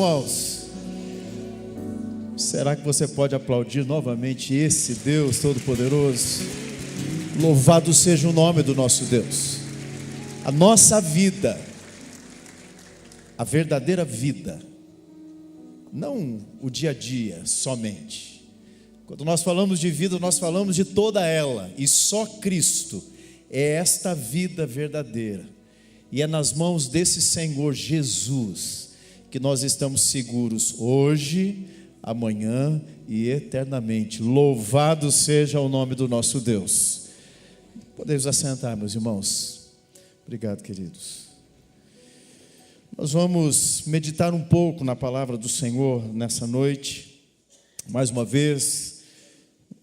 irmãos? Será que você pode aplaudir novamente esse Deus Todo-Poderoso? Louvado seja o nome do nosso Deus. A nossa vida, a verdadeira vida, não o dia a dia somente. Quando nós falamos de vida, nós falamos de toda ela, e só Cristo é esta vida verdadeira. E é nas mãos desse Senhor Jesus que nós estamos seguros hoje, amanhã e eternamente. Louvado seja o nome do nosso Deus. Podemos assentar, meus irmãos. Obrigado, queridos. Nós vamos meditar um pouco na palavra do Senhor nessa noite. Mais uma vez,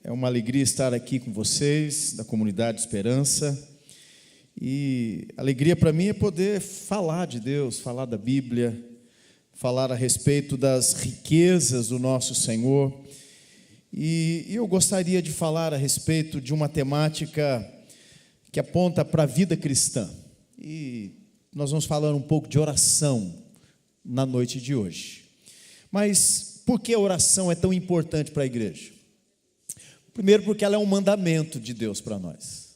é uma alegria estar aqui com vocês, da comunidade Esperança. E alegria para mim é poder falar de Deus, falar da Bíblia, falar a respeito das riquezas do nosso Senhor. E eu gostaria de falar a respeito de uma temática que aponta para a vida cristã. E nós vamos falar um pouco de oração na noite de hoje. Mas por que a oração é tão importante para a igreja? Primeiro, porque ela é um mandamento de Deus para nós.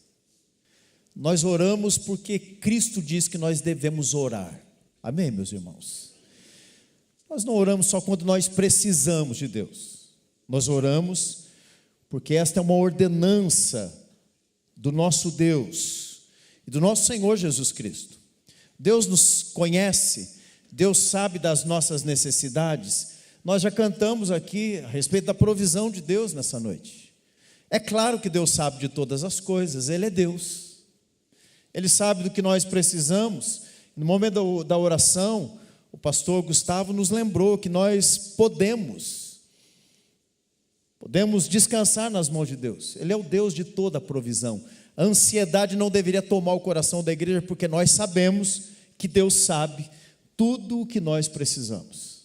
Nós oramos porque Cristo diz que nós devemos orar. Amém, meus irmãos? Nós não oramos só quando nós precisamos de Deus. Nós oramos porque esta é uma ordenança do nosso Deus e do nosso Senhor Jesus Cristo. Deus nos conhece, Deus sabe das nossas necessidades. Nós já cantamos aqui a respeito da provisão de Deus nessa noite. É claro que Deus sabe de todas as coisas, Ele é Deus. Ele sabe do que nós precisamos. No momento da oração, o pastor Gustavo nos lembrou que nós podemos descansar nas mãos de Deus. Ele é o Deus de toda a provisão. A ansiedade não deveria tomar o coração da igreja, porque nós sabemos que Deus sabe tudo o que nós precisamos.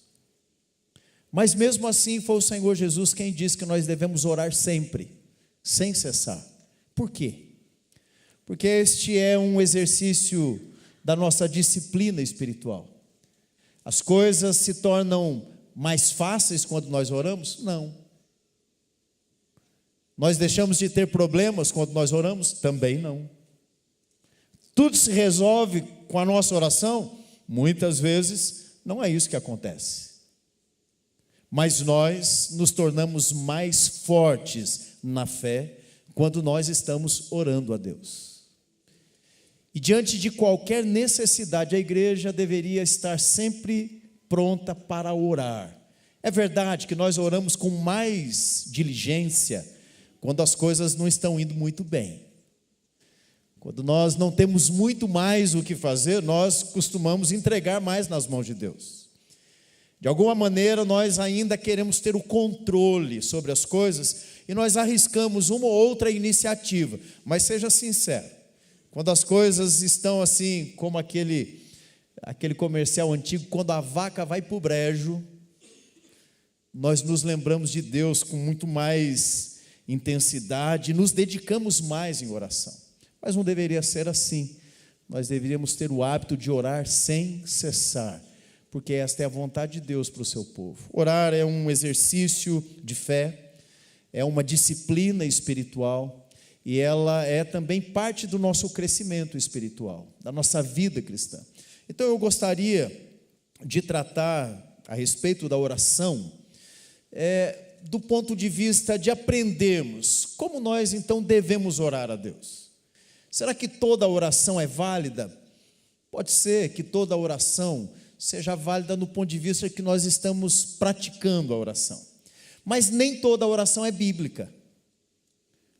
Mas mesmo assim foi o Senhor Jesus quem disse que nós devemos orar sempre, sem cessar. Por quê? Porque este é um exercício da nossa disciplina espiritual. As coisas se tornam mais fáceis quando nós oramos? Não. Nós deixamos de ter problemas quando nós oramos? Também não. Tudo se resolve com a nossa oração? Muitas vezes não é isso que acontece. Mas nós nos tornamos mais fortes na fé quando nós estamos orando a Deus. E diante de qualquer necessidade, a igreja deveria estar sempre pronta para orar. É verdade que nós oramos com mais diligência quando as coisas não estão indo muito bem. Quando nós não temos muito mais o que fazer, nós costumamos entregar mais nas mãos de Deus. De alguma maneira, nós ainda queremos ter o controle sobre as coisas e nós arriscamos uma ou outra iniciativa. Mas seja sincero. Quando as coisas estão assim, como aquele comercial antigo, quando a vaca vai para o brejo, nós nos lembramos de Deus com muito mais intensidade, nos dedicamos mais em oração. Mas não deveria ser assim. Nós deveríamos ter o hábito de orar sem cessar, porque esta é a vontade de Deus para o seu povo. Orar é um exercício de fé, é uma disciplina espiritual, e ela é também parte do nosso crescimento espiritual, da nossa vida cristã. Então eu gostaria de tratar a respeito da oração, do ponto de vista de aprendermos como nós então devemos orar a Deus. Será que toda oração é válida? Pode ser que toda oração seja válida no ponto de vista que nós estamos praticando a oração. Mas nem toda oração é bíblica.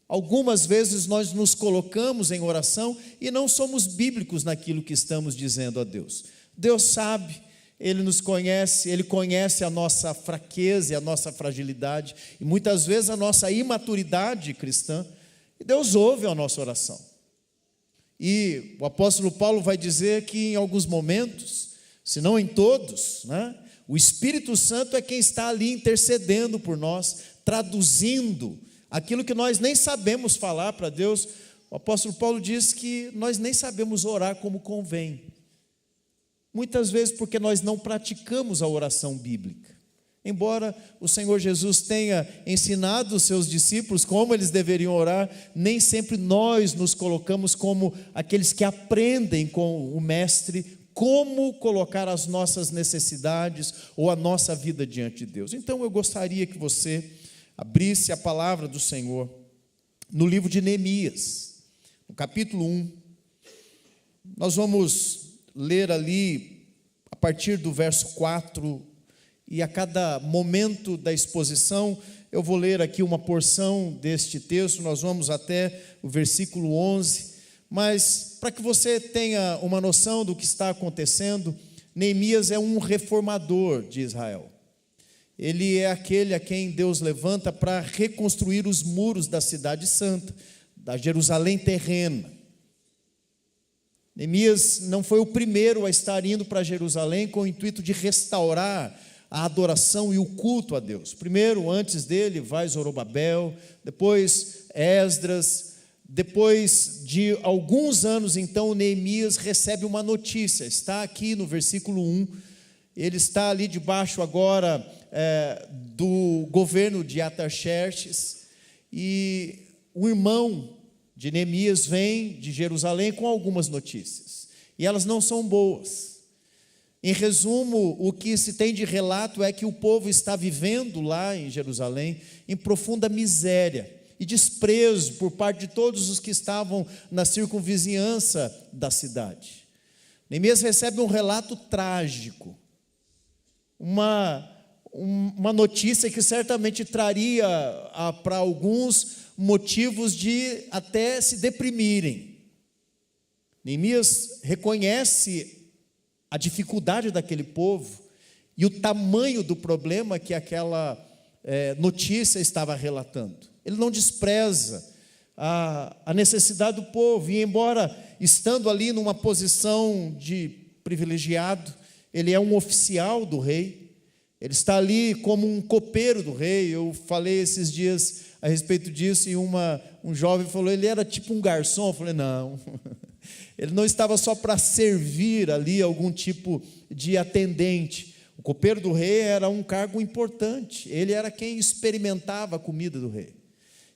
Algumas vezes nós nos colocamos em oração e não somos bíblicos naquilo que estamos dizendo a Deus. Deus sabe, Ele nos conhece, Ele conhece a nossa fraqueza e a nossa fragilidade, e muitas vezes a nossa imaturidade cristã, e Deus ouve a nossa oração. E o apóstolo Paulo vai dizer que em alguns momentos, se não em todos, o Espírito Santo é quem está ali intercedendo por nós, traduzindo aquilo que nós nem sabemos falar para Deus. O apóstolo Paulo diz que nós nem sabemos orar como convém. Muitas vezes porque nós não praticamos a oração bíblica. Embora o Senhor Jesus tenha ensinado os seus discípulos como eles deveriam orar, nem sempre nós nos colocamos como aqueles que aprendem com o Mestre como colocar as nossas necessidades ou a nossa vida diante de Deus. Então eu gostaria que você abrisse a palavra do Senhor no livro de Neemias, no capítulo 1. Nós vamos ler ali a partir do verso 4. E a cada momento da exposição, eu vou ler aqui uma porção deste texto, nós vamos até o versículo 11, mas para que você tenha uma noção do que está acontecendo, Neemias é um reformador de Israel. Ele é aquele a quem Deus levanta para reconstruir os muros da cidade santa, da Jerusalém terrena. Neemias não foi o primeiro a estar indo para Jerusalém com o intuito de restaurar a adoração e o culto a Deus. Primeiro, antes dele, vai Zorobabel, depois Esdras, depois de alguns anos, então, Neemias recebe uma notícia, está aqui no versículo 1, ele está ali debaixo agora do governo de Artaxerxes, e o irmão de Neemias vem de Jerusalém com algumas notícias, e elas não são boas. Em resumo, o que se tem de relato é que o povo está vivendo lá em Jerusalém em profunda miséria e desprezo por parte de todos os que estavam na circunvizinhança da cidade. Neemias recebe um relato trágico, uma notícia que certamente traria para alguns motivos de até se deprimirem. Neemias reconhece a dificuldade daquele povo e o tamanho do problema que aquela notícia estava relatando. Ele não despreza a necessidade do povo, e embora estando ali numa posição de privilegiado, ele é um oficial do rei, ele está ali como um copeiro do rei. Eu falei esses dias a respeito disso, e um jovem falou, ele era tipo um garçom. Eu falei, não, ele não estava só para servir ali algum tipo de atendente. O copeiro do rei era um cargo importante, ele era quem experimentava a comida do rei,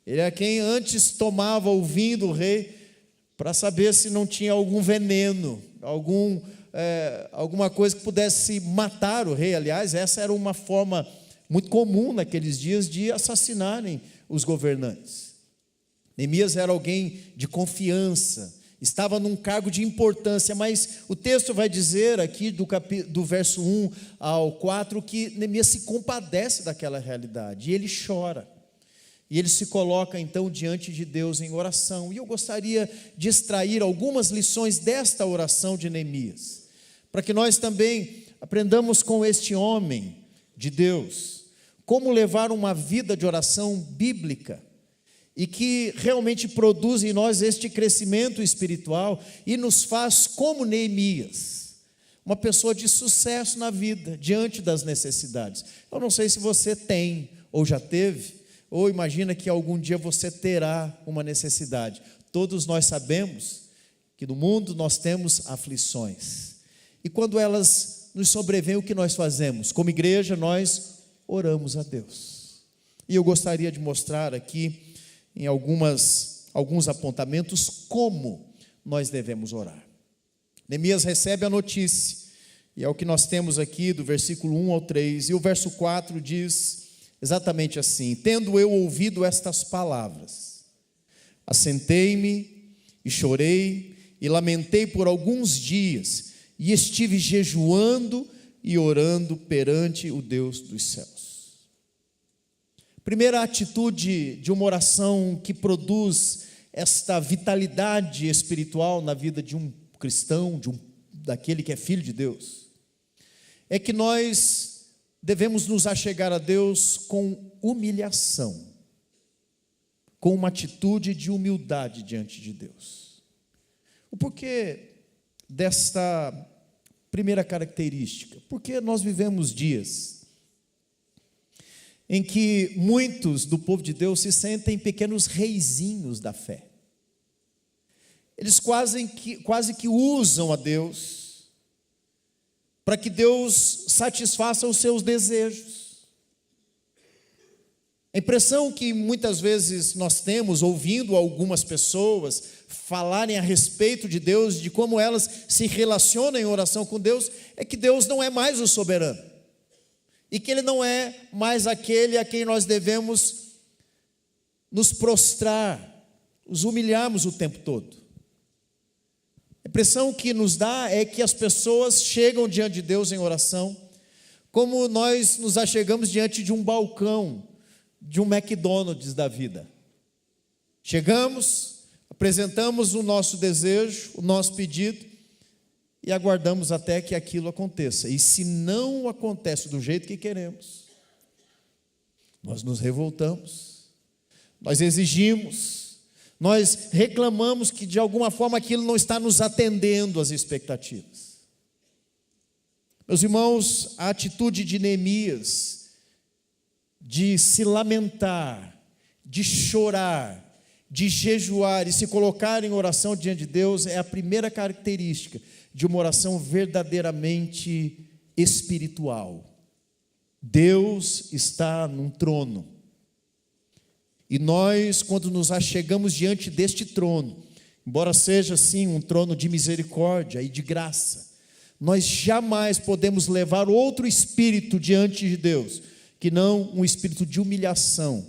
ele era quem antes tomava o vinho do rei, para saber se não tinha algum veneno, alguma coisa que pudesse matar o rei. Aliás, essa era uma forma muito comum naqueles dias de assassinarem os governantes. Neemias era alguém de confiança, estava num cargo de importância, mas o texto vai dizer aqui do verso 1 ao 4 que Neemias se compadece daquela realidade, e ele chora, e ele se coloca então diante de Deus em oração. E eu gostaria de extrair algumas lições desta oração de Neemias, para que nós também aprendamos com este homem de Deus, como levar uma vida de oração bíblica, e que realmente produz em nós este crescimento espiritual, e nos faz como Neemias, uma pessoa de sucesso na vida, diante das necessidades. Eu não sei se você tem, ou já teve, ou imagina que algum dia você terá uma necessidade. Todos nós sabemos que no mundo nós temos aflições, e quando elas nos sobrevêm, o que nós fazemos? Como igreja, nós oramos a Deus. E eu gostaria de mostrar aqui em alguns apontamentos como nós devemos orar. Neemias recebe a notícia, e é o que nós temos aqui do versículo 1 ao 3, e o verso 4 diz exatamente assim: tendo eu ouvido estas palavras, assentei-me e chorei e lamentei por alguns dias, e estive jejuando e orando perante o Deus dos céus. Primeira atitude de uma oração que produz esta vitalidade espiritual na vida de um cristão, daquele que é filho de Deus, é que nós devemos nos achegar a Deus com humilhação, com uma atitude de humildade diante de Deus. O porquê desta primeira característica? Porque nós vivemos dias em que muitos do povo de Deus se sentem pequenos reizinhos da fé. Eles quase que usam a Deus, para que Deus satisfaça os seus desejos. A impressão que muitas vezes nós temos, ouvindo algumas pessoas falarem a respeito de Deus, de como elas se relacionam em oração com Deus, é que Deus não é mais o soberano, e que Ele não é mais aquele a quem nós devemos nos prostrar, nos humilharmos o tempo todo. A impressão que nos dá é que as pessoas chegam diante de Deus em oração, como nós nos achegamos diante de um balcão, de um McDonald's da vida. Chegamos, apresentamos o nosso desejo, o nosso pedido, e aguardamos até que aquilo aconteça. E se não acontece do jeito que queremos, nós nos revoltamos, nós exigimos, nós reclamamos que de alguma forma aquilo não está nos atendendo às expectativas. Meus irmãos, a atitude de Neemias, de se lamentar, de chorar, de jejuar e se colocar em oração diante de Deus, é a primeira característica de uma oração verdadeiramente espiritual. Deus está num trono, e nós, quando nos achegamos diante deste trono, embora seja sim um trono de misericórdia e de graça, nós jamais podemos levar outro espírito diante de Deus, que não um espírito de humilhação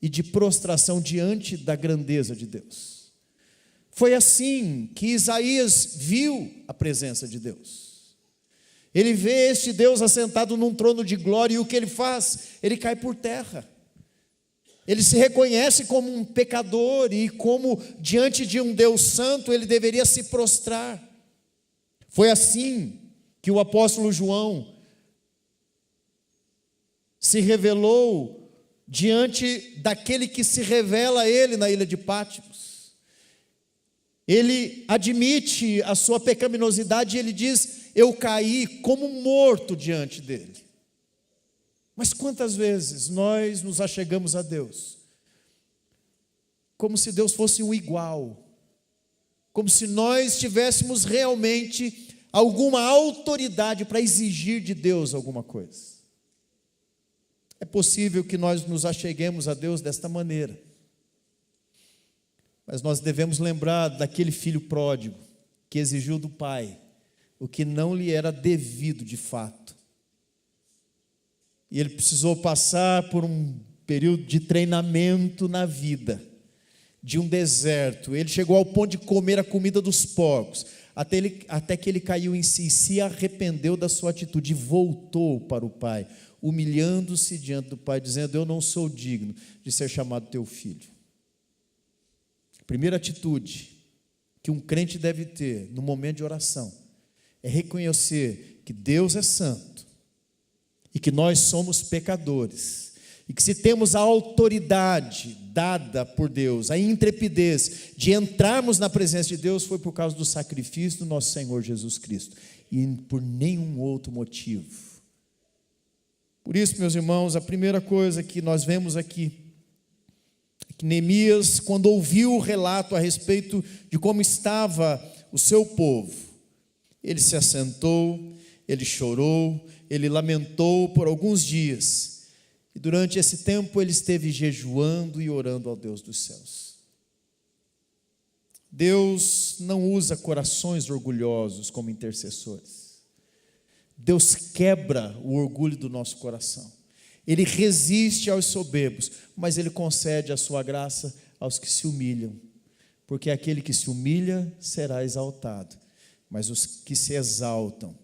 e de prostração diante da grandeza de Deus. Foi assim que Isaías viu a presença de Deus. Ele vê este Deus assentado num trono de glória, e o que ele faz? Ele cai por terra. Ele se reconhece como um pecador, e como diante de um Deus santo ele deveria se prostrar. Foi assim que o apóstolo João se revelou diante daquele que se revela a ele na ilha de Patmos. Ele admite a sua pecaminosidade e ele diz: eu caí como morto diante dele. Mas quantas vezes nós nos achegamos a Deus como se Deus fosse um igual, como se nós tivéssemos realmente alguma autoridade para exigir de Deus alguma coisa. É possível que nós nos acheguemos a Deus desta maneira, mas nós devemos lembrar daquele filho pródigo que exigiu do pai o que não lhe era devido de fato. E ele precisou passar por um período de treinamento na vida, de um deserto. Ele chegou ao ponto de comer a comida dos porcos, até que ele caiu em si, se arrependeu da sua atitude e voltou para o pai, humilhando-se diante do pai, dizendo: eu não sou digno de ser chamado teu filho. A primeira atitude que um crente deve ter no momento de oração é reconhecer que Deus é santo, e que nós somos pecadores, e que se temos a autoridade dada por Deus, a intrepidez de entrarmos na presença de Deus, foi por causa do sacrifício do nosso Senhor Jesus Cristo, e por nenhum outro motivo. Por isso, meus irmãos, a primeira coisa que nós vemos aqui, é que Neemias, quando ouviu o relato a respeito de como estava o seu povo, ele se assentou, ele chorou, ele lamentou por alguns dias, e durante esse tempo ele esteve jejuando e orando ao Deus dos céus. Deus não usa corações orgulhosos como intercessores. Deus quebra o orgulho do nosso coração. Ele resiste aos soberbos, mas Ele concede a sua graça aos que se humilham, porque aquele que se humilha será exaltado, mas os que se exaltam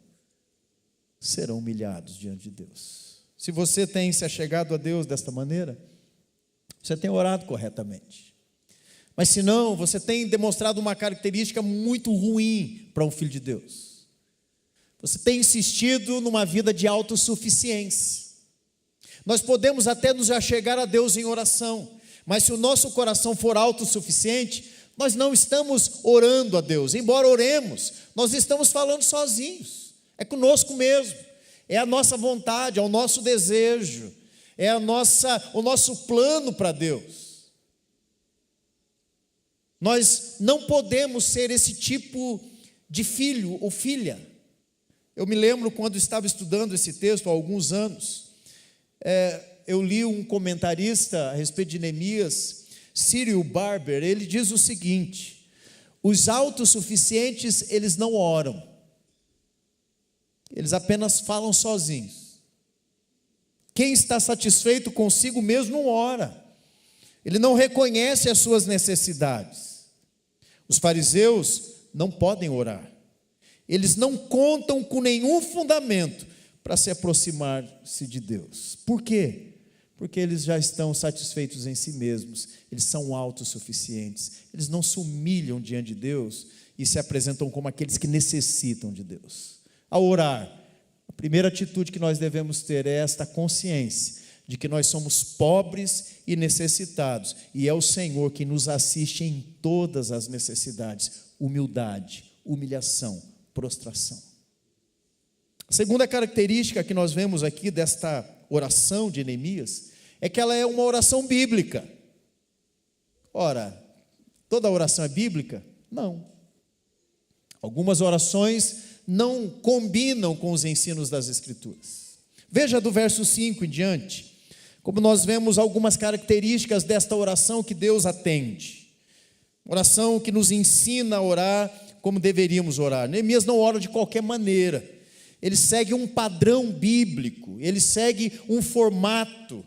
serão humilhados diante de Deus. Se você tem se achegado a Deus desta maneira, você tem orado corretamente. Mas se não, você tem demonstrado uma característica muito ruim para um filho de Deus. Você tem insistido numa vida de autossuficiência. Nós podemos até nos achegar a Deus em oração, mas se o nosso coração for autossuficiente, nós não estamos orando a Deus. Embora oremos, nós estamos falando sozinhos. É conosco mesmo, é a nossa vontade, é o nosso desejo, é o nosso plano para Deus. Nós não podemos ser esse tipo de filho ou filha. Eu me lembro quando estava estudando esse texto há alguns anos, eu li um comentarista a respeito de Neemias, Cyril Barber. Ele diz o seguinte: os autossuficientes, eles não oram, eles apenas falam sozinhos. Quem está satisfeito consigo mesmo não ora, ele não reconhece as suas necessidades. Os fariseus não podem orar, eles não contam com nenhum fundamento para se aproximar-se de Deus. Por quê? Porque eles já estão satisfeitos em si mesmos, eles são autossuficientes, eles não se humilham diante de Deus e se apresentam como aqueles que necessitam de Deus. Ao orar, a primeira atitude que nós devemos ter é esta consciência de que nós somos pobres e necessitados, e é o Senhor que nos assiste em todas as necessidades. Humildade, humilhação, prostração. A segunda característica que nós vemos aqui desta oração de Neemias é que ela é uma oração bíblica. Ora, toda oração é bíblica? Não. Algumas orações não combinam com os ensinos das Escrituras. Veja do verso 5 em diante, como nós vemos algumas características desta oração que Deus atende. Oração que nos ensina a orar como deveríamos orar. Neemias não ora de qualquer maneira, ele segue um padrão bíblico, ele segue um formato,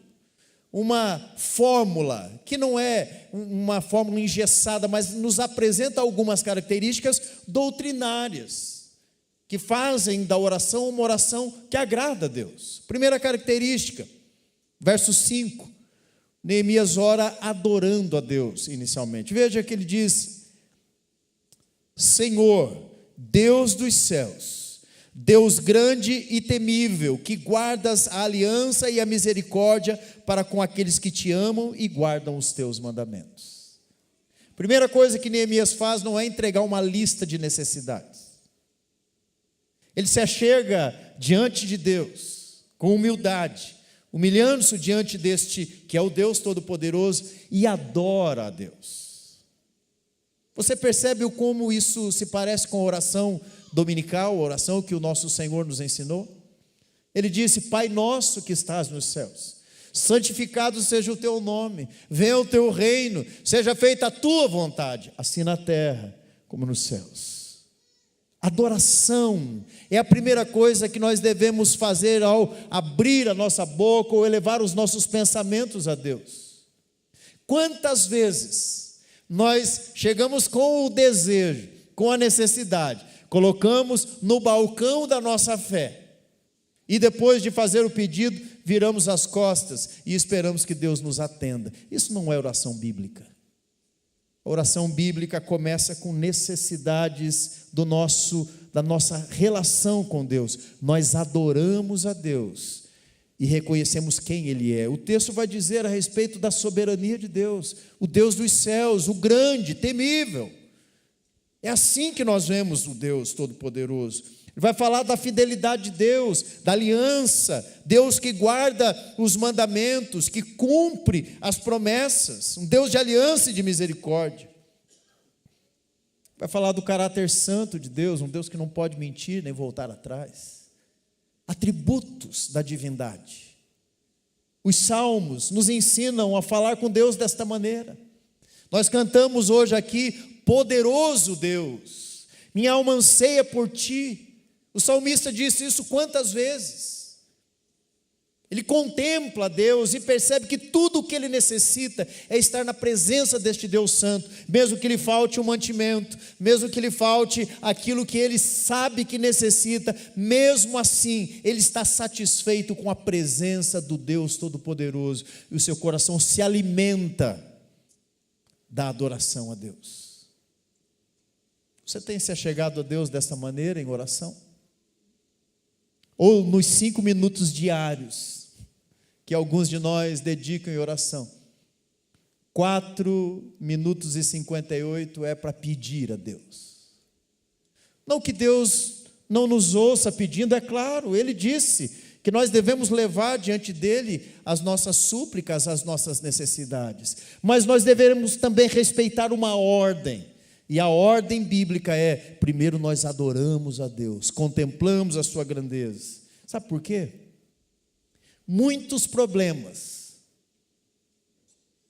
uma fórmula, que não é uma fórmula engessada, mas nos apresenta algumas características doutrinárias, que fazem da oração uma oração que agrada a Deus. Primeira característica, verso 5, Neemias ora adorando a Deus inicialmente. Veja que ele diz: Senhor, Deus dos céus, Deus grande e temível, que guardas a aliança e a misericórdia para com aqueles que te amam e guardam os teus mandamentos. Primeira coisa que Neemias faz não é entregar uma lista de necessidades. Ele se achega diante de Deus com humildade, humilhando-se diante deste que é o Deus Todo-Poderoso, e adora a Deus. Você percebe como isso se parece com a oração dominical, a oração que o nosso Senhor nos ensinou? Ele disse: Pai nosso que estás nos céus, santificado seja o teu nome, venha o teu reino, seja feita a tua vontade, assim na terra como nos céus. Adoração é a primeira coisa que nós devemos fazer ao abrir a nossa boca ou elevar os nossos pensamentos a Deus. Quantas vezes nós chegamos com o desejo, com a necessidade, colocamos no balcão da nossa fé, e depois de fazer o pedido, viramos as costas e esperamos que Deus nos atenda. Isso não é oração bíblica. A oração bíblica começa com necessidades da nossa relação com Deus. Nós adoramos a Deus e reconhecemos quem Ele é. O texto vai dizer a respeito da soberania de Deus, o Deus dos céus, o grande, temível. É assim que nós vemos o Deus Todo-Poderoso. Ele vai falar da fidelidade de Deus, da aliança, Deus que guarda os mandamentos, que cumpre as promessas, um Deus de aliança e de misericórdia. Vai falar do caráter santo de Deus, um Deus que não pode mentir nem voltar atrás. Atributos da divindade. Os salmos nos ensinam a falar com Deus desta maneira. Nós cantamos hoje aqui: poderoso Deus, minha alma anseia por ti. O salmista disse isso quantas vezes? Ele contempla Deus e percebe que tudo o que ele necessita é estar na presença deste Deus Santo, mesmo que lhe falte um mantimento, mesmo que lhe falte aquilo que ele sabe que necessita, mesmo assim, ele está satisfeito com a presença do Deus Todo-Poderoso, e o seu coração se alimenta da adoração a Deus. Você tem se achegado a Deus dessa maneira em oração? Ou nos 5 minutos diários que alguns de nós dedicam em oração, 4 minutos e 58 é para pedir a Deus. Não que Deus não nos ouça pedindo, é claro, Ele disse que nós devemos levar diante dEle as nossas súplicas, as nossas necessidades, mas nós devemos também respeitar uma ordem E a ordem bíblica é: primeiro nós adoramos a Deus, contemplamos a sua grandeza. Sabe por quê? Muitos problemas,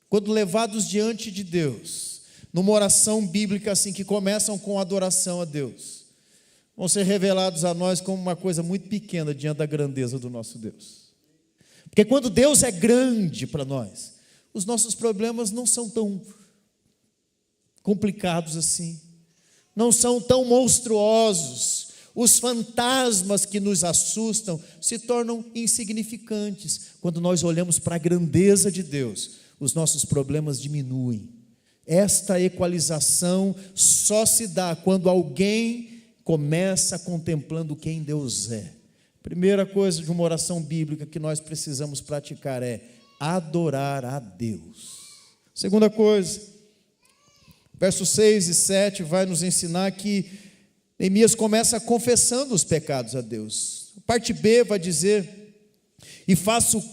quando levados diante de Deus, numa oração bíblica assim, que começam com adoração a Deus, vão ser revelados a nós como uma coisa muito pequena diante da grandeza do nosso Deus. Porque quando Deus é grande para nós, os nossos problemas não são tão complicados assim, não são tão monstruosos. Os fantasmas que nos assustam se tornam insignificantes. Quando nós olhamos para a grandeza de Deus, os nossos problemas diminuem. Esta equalização só se dá quando alguém começa contemplando quem Deus é. Primeira coisa de uma oração bíblica que nós precisamos praticar é adorar a Deus. Segunda coisa, versos 6 e 7 vai nos ensinar que Neemias começa confessando os pecados a Deus. A parte B vai dizer,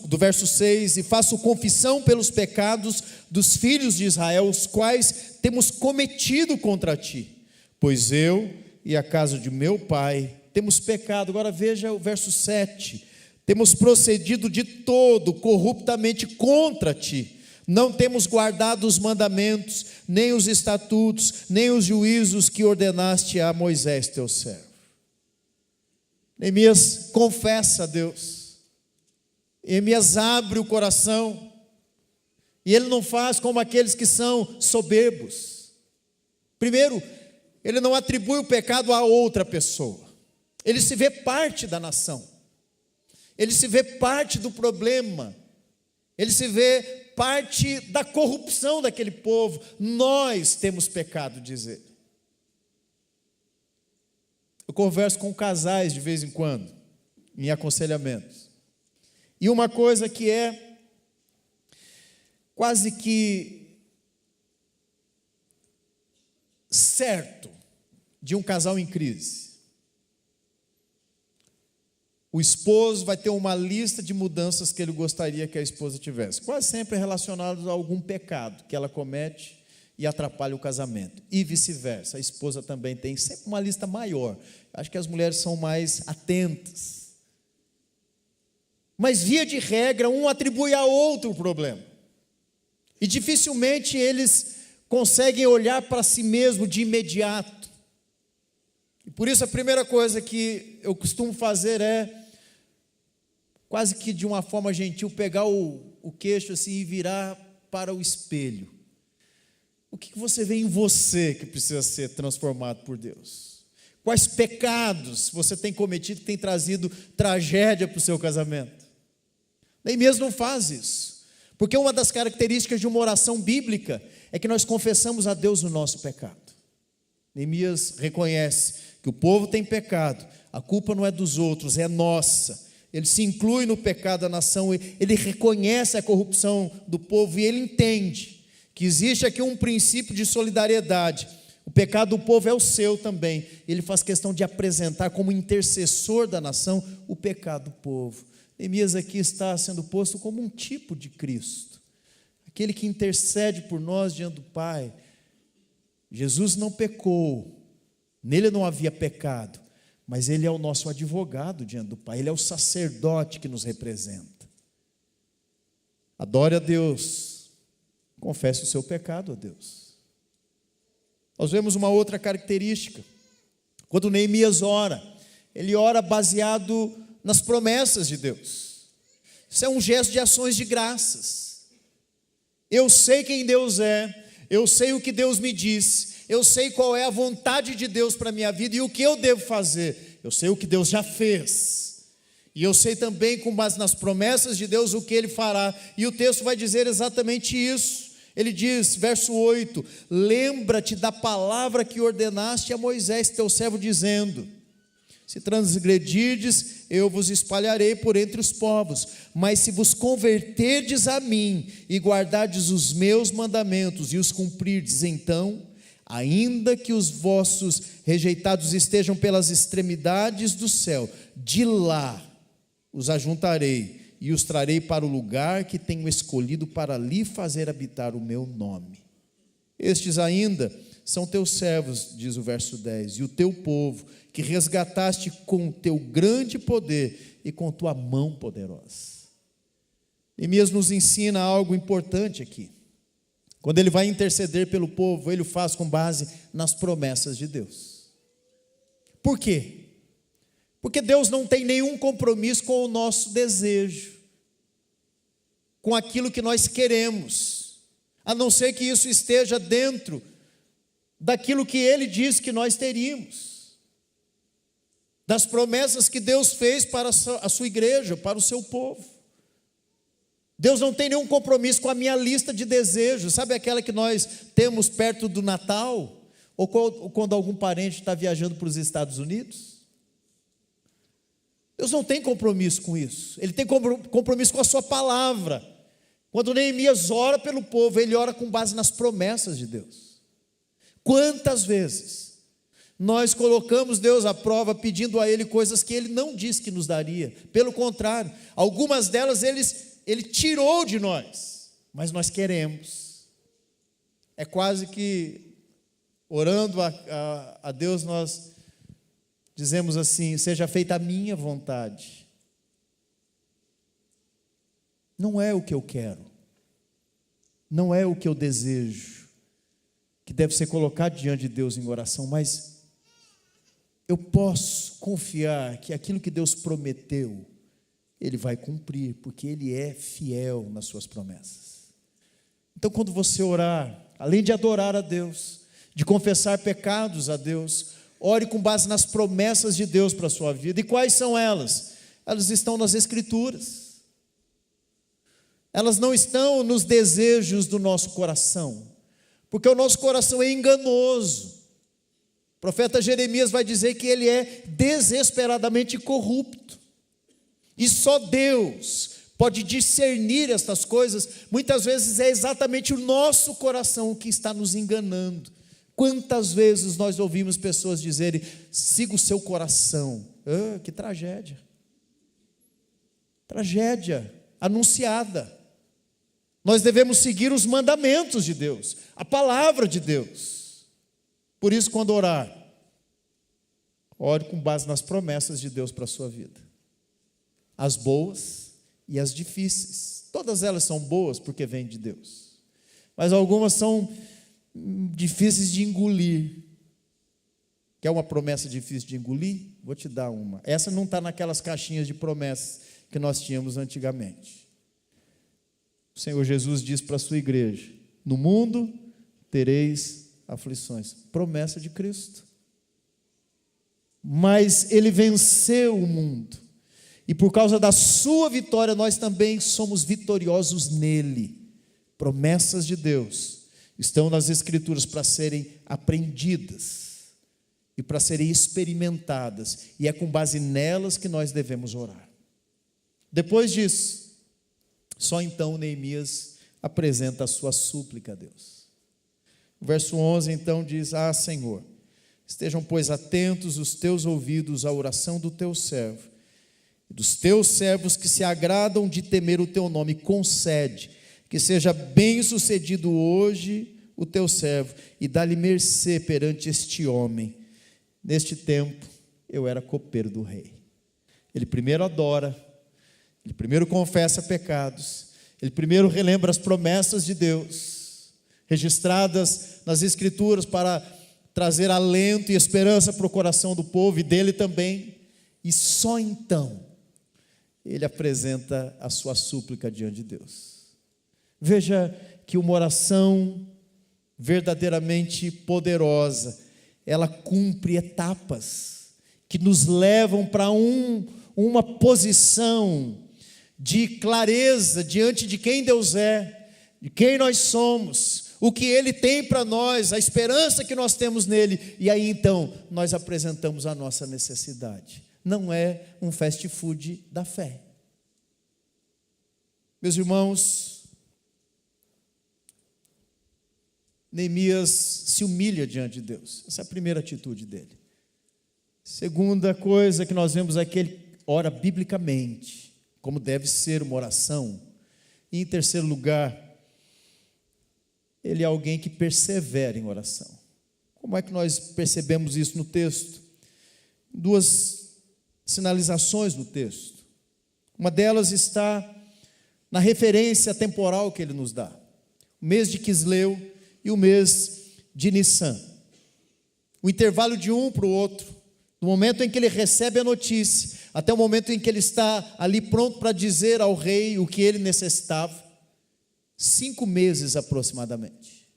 do verso 6, e faço confissão pelos pecados dos filhos de Israel, os quais temos cometido contra ti, pois eu e a casa de meu pai temos pecado. Agora veja o verso 7, temos procedido de todo corruptamente contra ti, não temos guardado os mandamentos, nem os estatutos, nem os juízos que ordenaste a Moisés teu servo. Neemias confessa a Deus, Neemias abre o coração, e ele não faz como aqueles que são soberbos. Primeiro, ele não atribui o pecado a outra pessoa, ele se vê parte da nação, ele se vê parte do problema, ele se vê parte da corrupção daquele povo. Nós temos pecado, diz ele. Eu converso com casais de vez em quando, em aconselhamentos, e uma coisa que é quase que certo de um casal em crise: o esposo vai ter uma lista de mudanças que ele gostaria que a esposa tivesse, quase sempre relacionadas a algum pecado que ela comete e atrapalha o casamento, e vice-versa. A esposa também tem sempre uma lista maior. Acho que as mulheres são mais atentas, mas via de regra um atribui a outro o problema, e dificilmente eles conseguem olhar para si mesmo de imediato. E por isso a primeira coisa que eu costumo fazer é, quase que de uma forma gentil, pegar o queixo assim e virar para o espelho. O que você vê em você que precisa ser transformado por Deus? Quais pecados você tem cometido que tem trazido tragédia para o seu casamento? Nem mesmo não faz isso, porque uma das características de uma oração bíblica é que nós confessamos a Deus o nosso pecado. Neemias reconhece que o povo tem pecado, a culpa não é dos outros, é nossa. Ele se inclui no pecado da nação, ele reconhece a corrupção do povo e ele entende que existe aqui um princípio de solidariedade. O pecado do povo é o seu também. Ele faz questão de apresentar como intercessor da nação o pecado do povo. Neemias aqui está sendo posto como um tipo de Cristo, aquele que intercede por nós diante do Pai. Jesus não pecou, nele não havia pecado, mas ele é o nosso advogado diante do Pai, ele é o sacerdote que nos representa. Adore a Deus, confesse o seu pecado a Deus. Nós vemos uma outra característica, quando Neemias ora, ele ora baseado nas promessas de Deus. Isso é um gesto de ações de graças. Eu sei quem Deus é, eu sei o que Deus me disse, eu sei qual é a vontade de Deus para a minha vida e o que eu devo fazer. Eu sei o que Deus já fez, e eu sei também, com base nas promessas de Deus, o que Ele fará. E o texto vai dizer exatamente isso. Ele diz, verso 8: lembra-te da palavra que ordenaste a Moisés teu servo, dizendo: se transgredirdes, eu vos espalharei por entre os povos, mas se vos converterdes a mim e guardardes os meus mandamentos e os cumprirdes, então, ainda que os vossos rejeitados estejam pelas extremidades do céu, de lá os ajuntarei e os trarei para o lugar que tenho escolhido para ali fazer habitar o meu nome. Estes ainda são teus servos, diz o verso 10, e o teu povo, que resgataste com teu grande poder e com tua mão poderosa. Neemias nos ensina algo importante aqui. Quando ele vai interceder pelo povo, ele o faz com base nas promessas de Deus. Por quê? Porque Deus não tem nenhum compromisso com o nosso desejo, com aquilo que nós queremos, a não ser que isso esteja dentro daquilo que Ele disse que nós teríamos, das promessas que Deus fez para a sua igreja, para o seu povo. Deus não tem nenhum compromisso com a minha lista de desejos, sabe aquela que nós temos perto do Natal, ou quando algum parente está viajando para os Estados Unidos? Deus não tem compromisso com isso, Ele tem compromisso com a sua palavra. Quando Neemias ora pelo povo, ele ora com base nas promessas de Deus. Quantas vezes nós colocamos Deus à prova pedindo a Ele coisas que Ele não disse que nos daria, pelo contrário, algumas delas Ele tirou de nós, mas nós queremos. É quase que orando a Deus nós dizemos assim: seja feita a minha vontade. Não é o que eu quero, não é o que eu desejo, que deve ser colocado diante de Deus em oração, mas eu posso confiar que aquilo que Deus prometeu, Ele vai cumprir, porque Ele é fiel nas suas promessas. Então, quando você orar, além de adorar a Deus, de confessar pecados a Deus, ore com base nas promessas de Deus para a sua vida. E quais são elas? Elas estão nas Escrituras. Elas não estão nos desejos do nosso coração, porque o nosso coração é enganoso. O profeta Jeremias vai dizer que ele é desesperadamente corrupto. E só Deus pode discernir estas coisas. Muitas vezes é exatamente o nosso coração que está nos enganando. Quantas vezes nós ouvimos pessoas dizerem: siga o seu coração. Que tragédia. Tragédia anunciada. Nós devemos seguir os mandamentos de Deus, a palavra de Deus. Por isso, quando orar, ore com base nas promessas de Deus para a sua vida. As boas e as difíceis. Todas elas são boas porque vêm de Deus, mas algumas são difíceis de engolir. Quer uma promessa difícil de engolir? Vou te dar uma. Essa não está naquelas caixinhas de promessas que nós tínhamos antigamente. O Senhor Jesus diz para a sua igreja: no mundo tereis aflições. Promessa de Cristo. Mas Ele venceu o mundo, e por causa da sua vitória nós também somos vitoriosos nele. Promessas de Deus estão nas Escrituras para serem aprendidas e para serem experimentadas, e é com base nelas que nós devemos orar. Depois disso, só então Neemias apresenta a sua súplica a Deus. O verso 11 então diz: ah, Senhor, estejam pois atentos os teus ouvidos à oração do teu servo, e dos teus servos que se agradam de temer o teu nome. Concede que seja bem sucedido hoje o teu servo, e dá-lhe mercê perante este homem. Neste tempo eu era copeiro do rei. Ele primeiro adora, ele primeiro confessa pecados, ele primeiro relembra as promessas de Deus, registradas nas Escrituras para trazer alento e esperança para o coração do povo e dele também, e só então ele apresenta a sua súplica diante de Deus. Veja que uma oração verdadeiramente poderosa, ela cumpre etapas que nos levam para uma posição de clareza diante de quem Deus é, de quem nós somos, o que Ele tem para nós, a esperança que nós temos nele, e aí então nós apresentamos a nossa necessidade. Não é um fast food da fé. Meus irmãos, Neemias se humilha diante de Deus. Essa é a primeira atitude dele. Segunda coisa que nós vemos é que ele ora biblicamente, como deve ser uma oração. E em terceiro lugar, ele é alguém que persevera em oração. Como é que nós percebemos isso no texto? Duas sinalizações no texto. Uma delas está na referência temporal que ele nos dá. O mês de Quisleu e o mês de Nissan. O intervalo de um para o outro, do momento em que ele recebe a notícia, até o momento em que ele está ali pronto para dizer ao rei o que ele necessitava, 5 meses aproximadamente.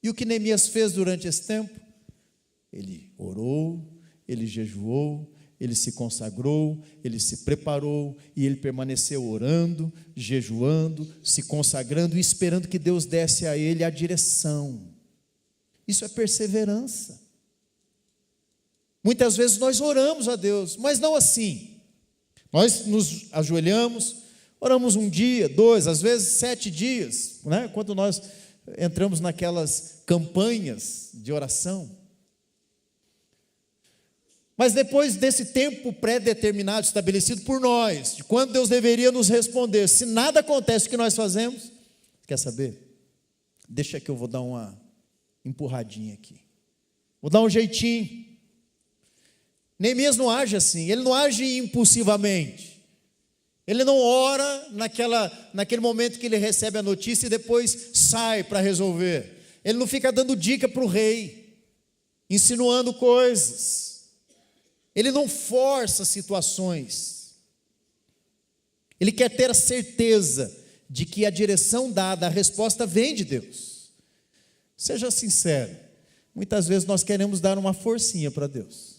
E o que Neemias fez durante esse tempo? Ele orou, ele jejuou, ele se consagrou, ele se preparou e ele permaneceu orando, jejuando, se consagrando e esperando que Deus desse a ele a direção. Isso é perseverança. Muitas vezes nós oramos a Deus, mas não assim. Nós nos ajoelhamos, oramos 1 dia, 2, às vezes 7 dias, né? Quando nós entramos naquelas campanhas de oração. Mas depois desse tempo pré-determinado, estabelecido por nós, de quando Deus deveria nos responder, se nada acontece o que nós fazemos, quer saber? Deixa que eu vou dar uma empurradinha aqui. Vou dar um jeitinho. Neemias não age assim, ele não age impulsivamente. Ele não ora naquele momento que ele recebe a notícia e depois sai para resolver. Ele não fica dando dica para o rei, insinuando coisas. Ele não força situações. Ele quer ter a certeza de que a direção dada, a resposta vem de Deus. Seja sincero, muitas vezes nós queremos dar uma forcinha para Deus.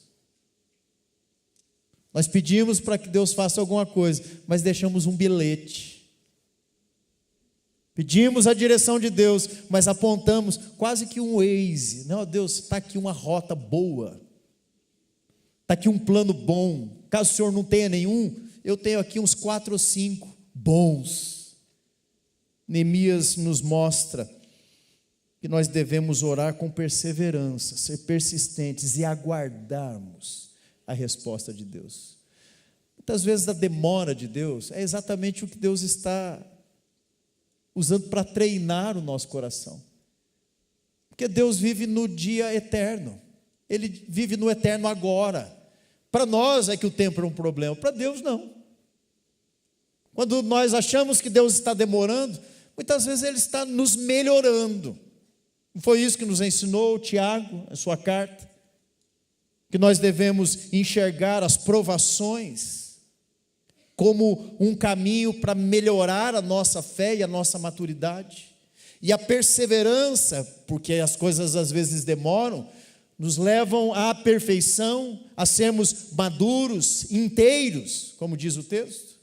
Nós pedimos para que Deus faça alguma coisa, mas deixamos um bilhete. Pedimos a direção de Deus, mas apontamos quase que um Waze. Não, Deus, está aqui uma rota boa. Está aqui um plano bom. Caso o senhor não tenha nenhum, eu tenho aqui uns 4 ou 5 bons. Neemias nos mostra que nós devemos orar com perseverança, ser persistentes e aguardarmos a resposta de Deus. Muitas vezes a demora de Deus é exatamente o que Deus está usando para treinar o nosso coração. Porque Deus vive no dia eterno. Ele vive no eterno agora. Para nós é que o tempo é um problema, para Deus não. Quando nós achamos que Deus está demorando, muitas vezes Ele está nos melhorando. Foi isso que nos ensinou Tiago, a sua carta, que nós devemos enxergar as provações como um caminho para melhorar a nossa fé e a nossa maturidade. E a perseverança, porque as coisas às vezes demoram, nos levam à perfeição, a sermos maduros, inteiros, como diz o texto.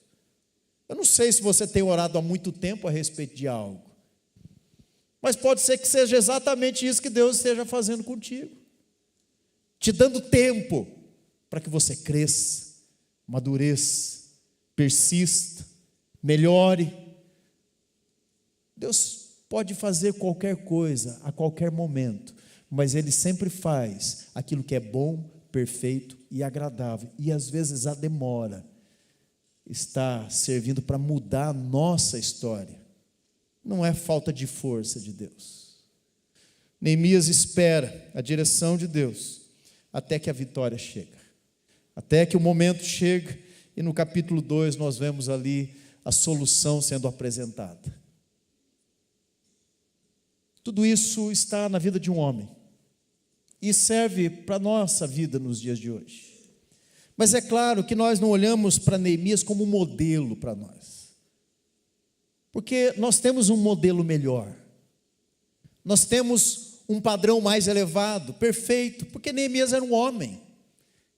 Eu não sei se você tem orado há muito tempo a respeito de algo, mas pode ser que seja exatamente isso que Deus esteja fazendo contigo, te dando tempo para que você cresça, madureça, persista, melhore. Deus pode fazer qualquer coisa, a qualquer momento, mas Ele sempre faz aquilo que é bom, perfeito e agradável. E às vezes a demora está servindo para mudar a nossa história. Não é falta de força de Deus. Neemias espera a direção de Deus até que a vitória chega. Até que o momento chega e no capítulo 2 nós vemos ali a solução sendo apresentada. Tudo isso está na vida de um homem e serve para a nossa vida nos dias de hoje. Mas é claro que nós não olhamos para Neemias como um modelo para nós, porque nós temos um modelo melhor, nós temos um padrão mais elevado, perfeito, porque Neemias era um homem,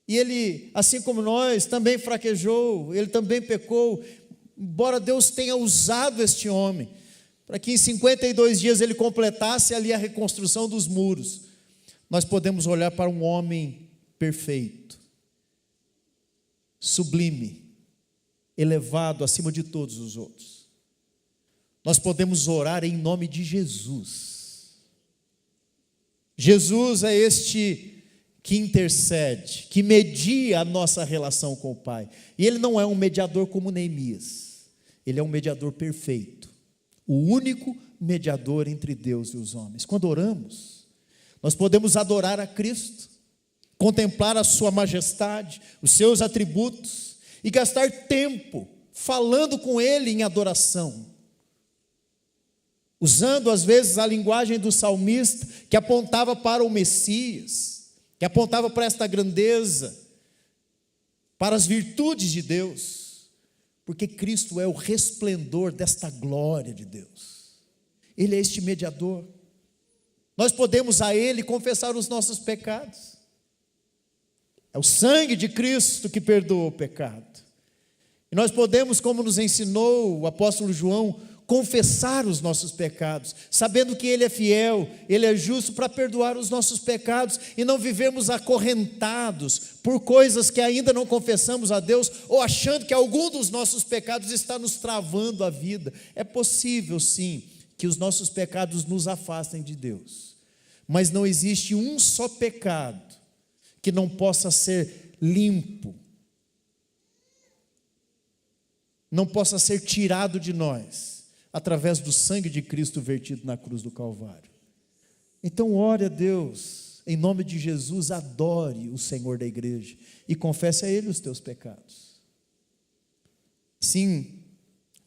e ele, assim como nós, também fraquejou, ele também pecou, embora Deus tenha usado este homem, para que em 52 dias ele completasse ali a reconstrução dos muros, nós podemos olhar para um homem perfeito, sublime, elevado acima de todos os outros. Nós podemos orar em nome de Jesus. Jesus é este que intercede, que media a nossa relação com o Pai. E Ele não é um mediador como Neemias, Ele é um mediador perfeito, o único mediador entre Deus e os homens. Quando oramos, Nós podemos adorar a Cristo, contemplar a sua majestade, os seus atributos, e gastar tempo falando com Ele em adoração, usando às vezes a linguagem do salmista, que apontava para o Messias, que apontava para esta grandeza, para as virtudes de Deus, porque Cristo é o resplendor desta glória de Deus. Ele é este mediador. Nós podemos a Ele confessar os nossos pecados. É o sangue de Cristo que perdoa o pecado. E nós podemos, como nos ensinou o apóstolo João, confessar os nossos pecados, sabendo que Ele é fiel, Ele é justo para perdoar os nossos pecados, e não vivemos acorrentados por coisas que ainda não confessamos a Deus, ou achando que algum dos nossos pecados está nos travando a vida. É possível sim, que os nossos pecados nos afastem de Deus, mas não existe um só pecado que não possa ser limpo, não possa ser tirado de nós, através do sangue de Cristo vertido na cruz do Calvário. Então ore a Deus, em nome de Jesus, adore o Senhor da igreja, e confesse a Ele os teus pecados. Sim,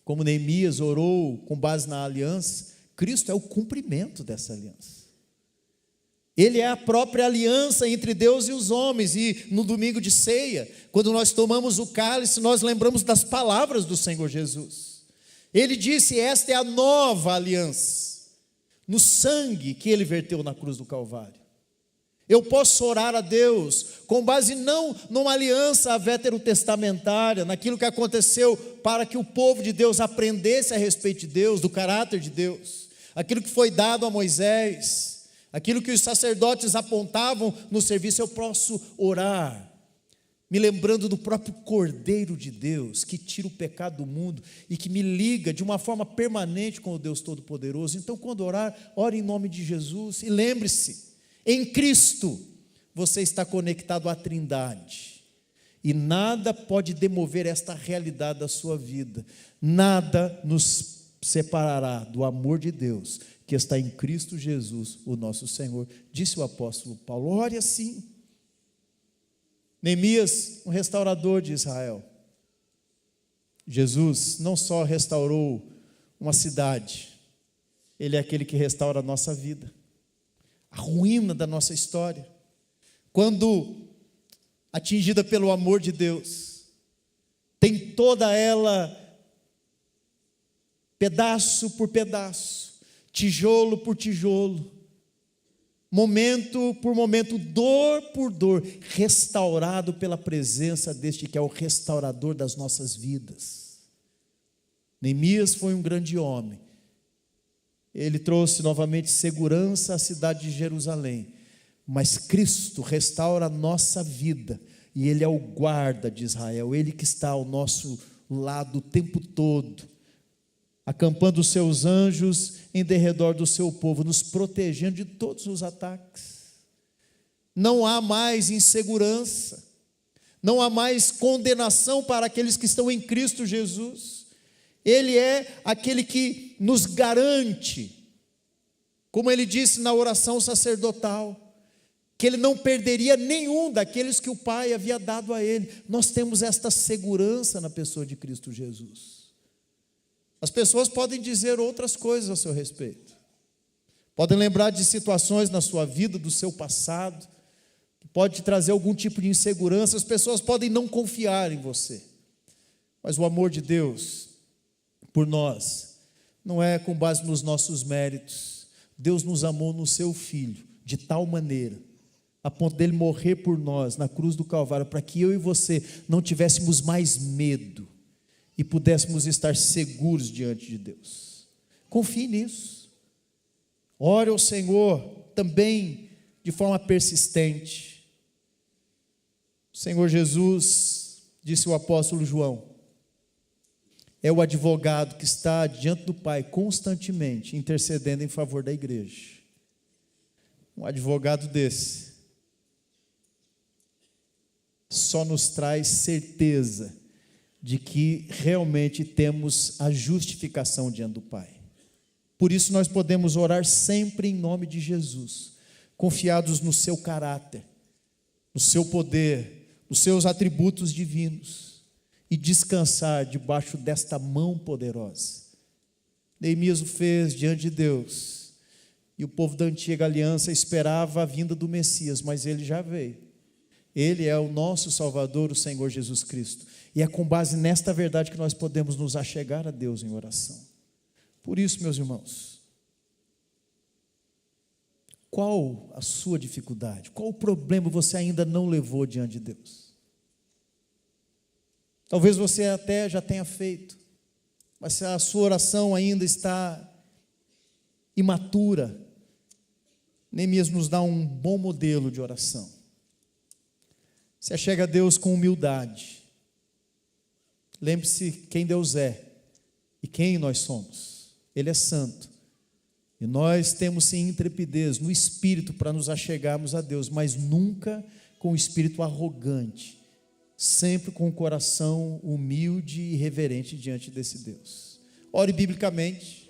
como Neemias orou com base na aliança, Cristo é o cumprimento dessa aliança. Ele é a própria aliança entre Deus e os homens, e no domingo de ceia, quando nós tomamos o cálice, nós lembramos das palavras do Senhor Jesus. Ele disse: esta é a nova aliança, no sangue que Ele verteu na cruz do Calvário. Eu posso orar a Deus com base não numa aliança veterotestamentária, naquilo que aconteceu para que o povo de Deus aprendesse a respeito de Deus, do caráter de Deus, aquilo que foi dado a Moisés, aquilo que os sacerdotes apontavam no serviço. Eu posso orar me lembrando do próprio Cordeiro de Deus, que tira o pecado do mundo e que me liga de uma forma permanente com o Deus Todo-Poderoso. Então, quando orar, ore em nome de Jesus, e lembre-se, em Cristo você está conectado à Trindade, e nada pode demover esta realidade da sua vida. Nada nos separará do amor de Deus que está em Cristo Jesus, o nosso Senhor. Disse o apóstolo Paulo. Ore assim. Neemias, um restaurador de Israel. Jesus não só restaurou uma cidade, Ele é aquele que restaura a nossa vida, a ruína da nossa história. Quando atingida pelo amor de Deus, tem toda ela, pedaço por pedaço, tijolo por tijolo, momento por momento, dor por dor, restaurado pela presença deste que é o restaurador das nossas vidas. Neemias foi um grande homem. Ele trouxe novamente segurança à cidade de Jerusalém, mas Cristo restaura a nossa vida, e Ele é o guarda de Israel, Ele que está ao nosso lado o tempo todo, acampando os seus anjos em derredor do seu povo, nos protegendo de todos os ataques. Não há mais insegurança, não há mais condenação para aqueles que estão em Cristo Jesus. Ele é aquele que nos garante, como ele disse na oração sacerdotal, que ele não perderia nenhum daqueles que o Pai havia dado a ele. Nós temos esta segurança na pessoa de Cristo Jesus. As pessoas podem dizer outras coisas a seu respeito, podem lembrar de situações na sua vida, do seu passado, que pode te trazer algum tipo de insegurança. As pessoas podem não confiar em você, mas o amor de Deus por nós não é com base nos nossos méritos. Deus nos amou no seu Filho de tal maneira, a ponto dele morrer por nós na cruz do Calvário, para que eu e você não tivéssemos mais medo e pudéssemos estar seguros diante de Deus. Confie nisso. Ore ao Senhor também de forma persistente. O Senhor Jesus, disse o apóstolo João, é o advogado que está diante do Pai constantemente intercedendo em favor da igreja. Um advogado desse só nos traz certeza de que realmente temos a justificação diante do Pai. Por isso nós podemos orar sempre em nome de Jesus, confiados no seu caráter, no seu poder, nos seus atributos divinos, e descansar debaixo desta mão poderosa. Neemias o fez diante de Deus, e o povo da antiga aliança esperava a vinda do Messias, mas ele já veio. Ele é o nosso Salvador, o Senhor Jesus Cristo, e é com base nesta verdade que nós podemos nos achegar a Deus em oração. Por isso, meus irmãos, qual a sua dificuldade? Qual o problema você ainda não levou diante de Deus? Talvez você até já tenha feito, mas se a sua oração ainda está imatura, Neemias nos dá um bom modelo de oração. Se achega a Deus com humildade. Lembre-se quem Deus é e quem nós somos. Ele é santo. E nós temos sim intrepidez no espírito para nos achegarmos a Deus, mas nunca com o espírito arrogante, sempre com o coração humilde e reverente diante desse Deus. Ore biblicamente,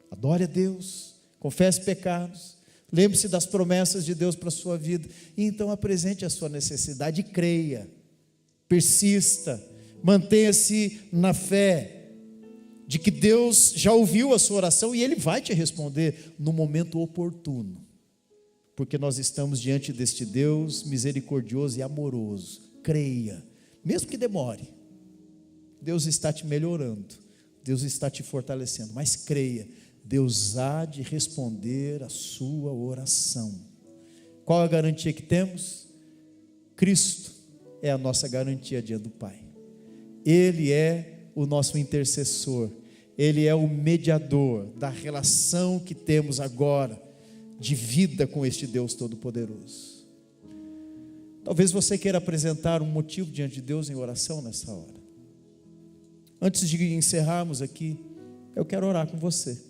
adore a Deus, confesse pecados, lembre-se das promessas de Deus para a sua vida, e então apresente a sua necessidade e creia, persista, mantenha-se na fé, de que Deus já ouviu a sua oração e Ele vai te responder no momento oportuno, porque nós estamos diante deste Deus misericordioso e amoroso. Creia, mesmo que demore, Deus está te melhorando, Deus está te fortalecendo, mas creia, Deus há de responder a sua oração. Qual a garantia que temos? Cristo é a nossa garantia diante do Pai. Ele é o nosso intercessor, Ele é o mediador da relação que temos agora de vida com este Deus Todo-Poderoso. Talvez você queira apresentar um motivo diante de Deus em oração nessa hora. Antes de encerrarmos aqui, eu quero orar com você.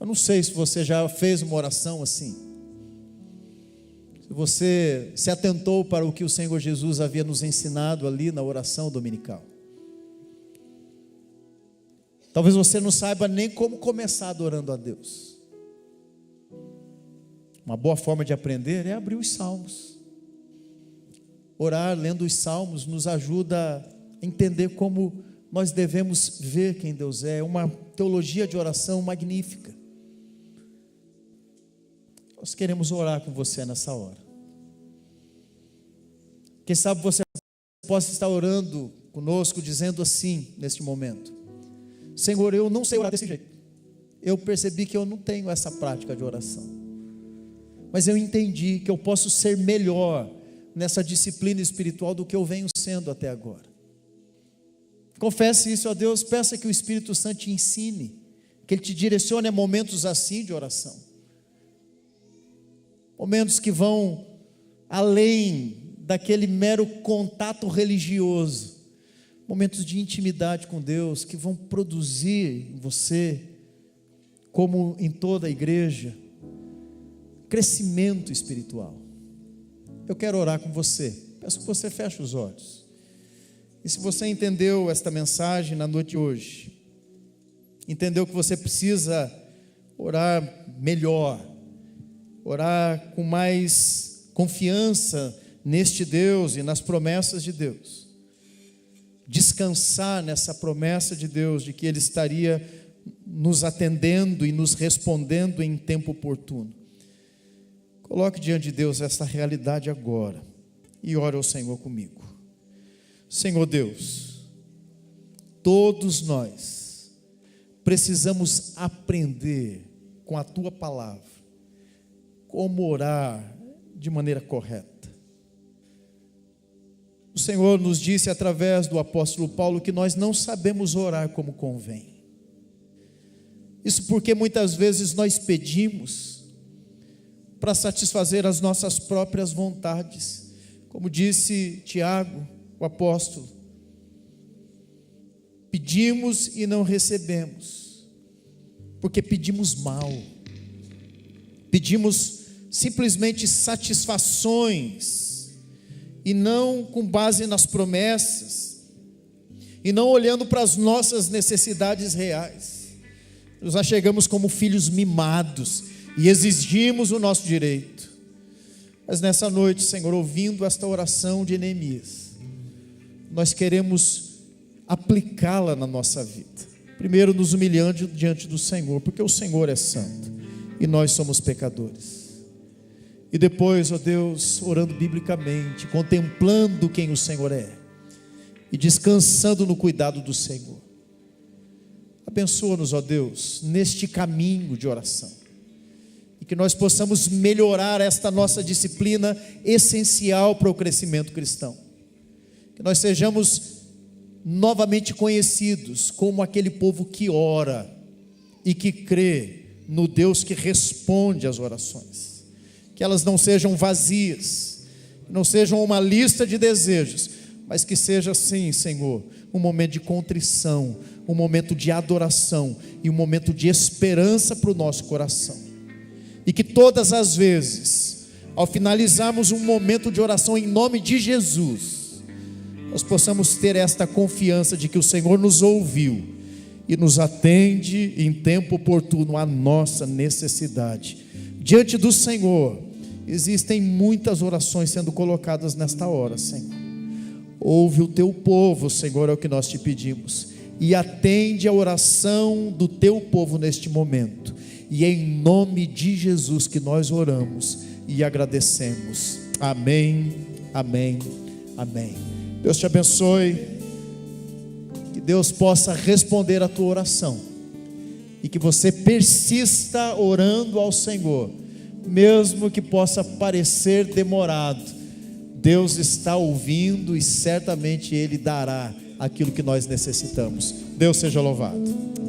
Eu não sei se você já fez uma oração assim, se você se atentou para o que o Senhor Jesus havia nos ensinado ali na oração dominical. Talvez você não saiba nem como começar adorando a Deus. Uma boa forma de aprender é abrir os salmos. Orar, lendo os salmos, nos ajuda a entender como nós devemos ver quem Deus é. É uma teologia de oração magnífica. Nós queremos orar com você nessa hora. Quem sabe você possa estar orando conosco, dizendo assim, neste momento: Senhor, eu não sei orar desse jeito. Eu percebi que eu não tenho essa prática de oração, mas eu entendi que eu posso ser melhor nessa disciplina espiritual do que eu venho sendo até agora. Confesse isso a Deus, peça que o Espírito Santo te ensine, que Ele te direcione a momentos assim de oração, momentos que vão além daquele mero contato religioso, momentos de intimidade com Deus, que vão produzir em você, como em toda a igreja, crescimento espiritual. Eu quero orar com você, peço que você feche os olhos, e se você entendeu esta mensagem na noite de hoje, entendeu que você precisa orar melhor, orar com mais confiança neste Deus e nas promessas de Deus, descansar nessa promessa de Deus, de que Ele estaria nos atendendo e nos respondendo em tempo oportuno. Coloque diante de Deus essa realidade agora e ore ao Senhor comigo. Senhor Deus, todos nós precisamos aprender com a Tua palavra como orar de maneira correta. O Senhor nos disse através do apóstolo Paulo que nós não sabemos orar como convém. Isso porque muitas vezes nós pedimos para satisfazer as nossas próprias vontades. Como disse Tiago, o apóstolo, pedimos e não recebemos, porque pedimos mal, pedimos simplesmente satisfações, e não com base nas promessas, e não olhando para as nossas necessidades reais. Nos achegamos como filhos mimados, e exigimos o nosso direito. Mas nessa noite, Senhor, ouvindo esta oração de Neemias, nós queremos aplicá-la na nossa vida. Primeiro, nos humilhando diante do Senhor, porque o Senhor é santo e nós somos pecadores. E depois, ó Deus, orando biblicamente, contemplando quem o Senhor é e descansando no cuidado do Senhor. Abençoa-nos, ó Deus, neste caminho de oração, e que nós possamos melhorar esta nossa disciplina essencial para o crescimento cristão. Que nós sejamos novamente conhecidos como aquele povo que ora e que crê no Deus que responde às orações. Que elas não sejam vazias, não sejam uma lista de desejos, mas que seja sim, Senhor, um momento de contrição, um momento de adoração e um momento de esperança para o nosso coração. E que todas as vezes, ao finalizarmos um momento de oração em nome de Jesus, nós possamos ter esta confiança de que o Senhor nos ouviu e nos atende em tempo oportuno à nossa necessidade. Diante do Senhor, existem muitas orações sendo colocadas nesta hora, Senhor. Ouve o teu povo, Senhor, é o que nós te pedimos, e atende a oração do teu povo neste momento. E é em nome de Jesus que nós oramos e agradecemos. Amém, amém, amém. Deus te abençoe, que Deus possa responder a tua oração, e que você persista orando ao Senhor, mesmo que possa parecer demorado. Deus está ouvindo e certamente Ele dará aquilo que nós necessitamos. Deus seja louvado.